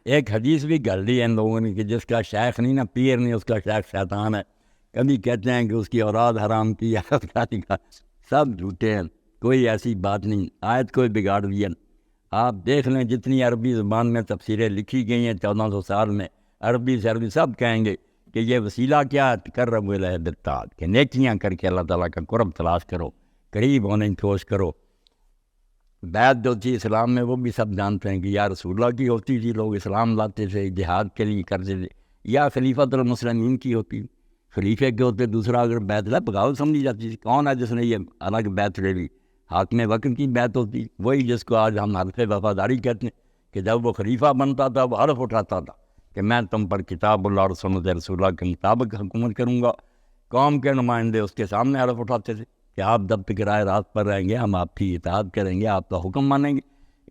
ایک حدیث بھی گھڑ لی ہے ان لوگوں نے کہ جس کا شیخ نہیں نا پیر نہیں اس کا شیخ شیطان ہے. کبھی کہتے ہیں کہ اس کی اولاد حرام کی ہے. سب جھوٹے ہیں, کوئی ایسی بات نہیں. آیت کو بگاڑ دیا. آپ دیکھ لیں جتنی عربی زبان میں تفسیریں لکھی گئی ہیں 1400 سال میں, عربی سے عربی سب کہیں گے کہ یہ وسیلہ کیا ہے, تقرب الیہ بالطاعۃ, کہ نیکیاں کر کے اللہ تعالیٰ کا قرب تلاش کرو, قریب ہونے کی کوشش کرو. بیعت جو تھی اسلام میں وہ بھی سب جانتے ہیں کہ یا رسول اللہ کی ہوتی تھی, لوگ اسلام لاتے تھے, جہاد کے لیے کرتے تھے, یا خلیفۃ المسلمین کی ہوتی, خلیفے کے ہوتے. دوسرا اگر بیعت ہے بغاوت سمجھی جاتی تھی. کون ہے جس نے یہ الگ بیعت لے لی؟ حاکم وقت کی بیعت ہوتی, وہی جس کو آج ہم حلف وفاداری کہتے ہیں, کہ جب وہ خلیفہ بنتا تھا وہ حلف اٹھاتا تھا کہ میں تم پر کتاب اللہ اور سنت رسول اللہ کے مطابق حکومت کروں گا. قوم کے نمائندے اس کے سامنے حلف اٹھاتے تھے کہ آپ جب تک راہ راست پر رہیں گے ہم آپ کی اطاعت کریں گے, آپ کا حکم مانیں گے.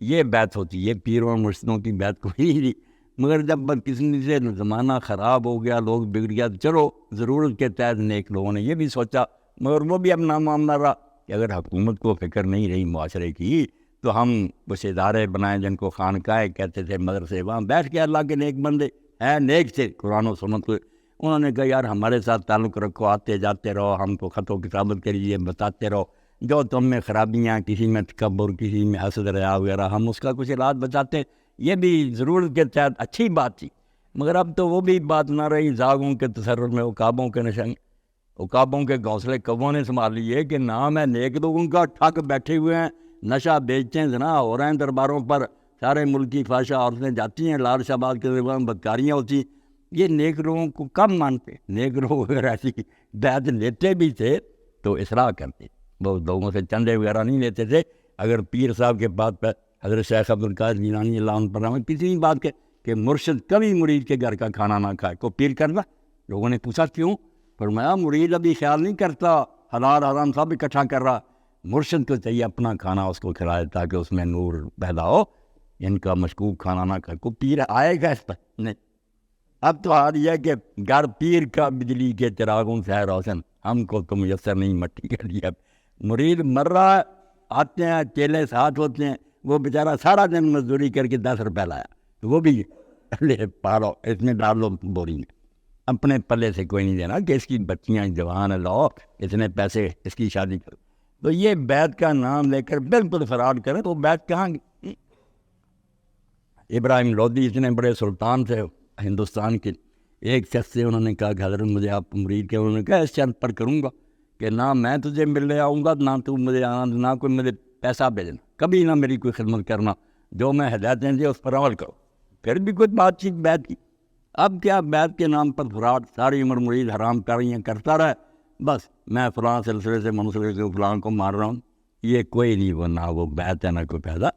یہ بیعت ہوتی. یہ پیروں اور مرشدوں کی بیعت کوئی نہیں. مگر جب کسی سے زمانہ خراب ہو گیا, لوگ بگڑ گیا, تو چلو ضرورت کے تحت نیک لوگوں نے یہ بھی سوچا, مگر وہ بھی اپنا معاملہ رہا کہ اگر حکومت کو فکر نہیں رہی معاشرے کی تو ہم کچھ ادارے بنائیں جن کو خانقاہ کہتے تھے, مدرسے, وہاں بیٹھ کے اللہ کے نیک بندے ہیں, نیک تھے قرآن و سنت کو. انہوں نے کہا یار ہمارے ساتھ تعلق رکھو, آتے جاتے رہو, ہم کو خط و کتابت کے لیے بتاتے رہو, جو تم میں خرابیاں, کسی میں تکبر, کسی میں حسد ریا وغیرہ, ہم اس کا کچھ علاج بتاتے. یہ بھی ضرورت کے تحت اچھی بات تھی. مگر اب تو وہ بھی بات نہ رہی. زاغوں کے تصرف میں عقابوں کے نشان, عقابوں کے گھونسلے کبوں نے سنبھال لیے کہ نام ہے نیک لوگوں کا, ٹھگ بیٹھے ہوئے ہیں, نشہ بیچتے ہیں, زنا ہو رہے ہیں درباروں پر, سارے ملک کی فحشہ عورتیں جاتی ہیں, لال شہباز کے دربار میں بدکاریاں ہوتی ہیں. یہ نیک لوگوں کو کم مانتے. نیک لوگ اگر ایسی بیعت لیتے بھی تھے تو اصلاح کرتے, وہ لوگوں سے چندے وغیرہ نہیں لیتے تھے. اگر پیر صاحب کے بات پر حضرت شیخ عبد القادر جیلانی اللہ عنہ پر رحمت کسی بات کے کہ مرشد کبھی مرید کے گھر کا کھانا نہ کھائے, کو پیر کرنا. لوگوں نے پوچھا کیوں؟ فرمایا مرید ابھی خیال نہیں کرتا, حلال حرام سب اکٹھا کر رہا, مرشد کو چاہیے اپنا کھانا اس کو کھلائے تاکہ اس میں نور پیدا ہو, ان کا مشکوک کھانا نہ کھائے. کو پیر آئے گا اس پر نہیں. اب تو حال یہ ہے کہ گھر پیر کا بجلی کے چراغوں سے ہے روشن, ہم کو تو میسر نہیں مٹی کے لیے. مرید مر رہا ہے, آتے ہیں چیلے ساتھ ہوتے ہیں, وہ بیچارہ سارا دن مزدوری کر کے 10 روپے لایا, تو وہ بھی لے پالو, اس میں ڈال لو بوری میں, اپنے پلے سے کوئی نہیں دینا کہ اس کی بچیاں جوان لو, اتنے پیسے اس کی شادی کرو. تو یہ بیعت کا نام لے کر بالکل فراڈ کریں تو بیعت کہاں گی؟ ابراہیم لودھی اتنے بڑے سلطان تھے ہندوستان کے, ایک شخص سے انہوں نے کہا کہ حضرت مجھے آپ مرید کے, انہوں نے کہا اس شرط پر کروں گا کہ نہ میں تجھے ملنے آؤں گا, نہ تو مجھے آنا, نہ کوئی مجھے پیسہ بھیجنا, کبھی نہ میری کوئی خدمت کرنا, جو میں ہدایتیں دی اس پر عمل کرو. پھر بھی کوئی بات چیت بیعت کی. اب کیا بیعت کے نام پر فراڈ, ساری عمر مرید حرام کر رہی ہیں, کرتا رہے, بس میں فلاں سلسلے سے منسلک سے فلاں کو مار رہا ہوں. یہ کوئی نہیں, وہ نہ وہ بیعت ہے نہ کوئی پیدا.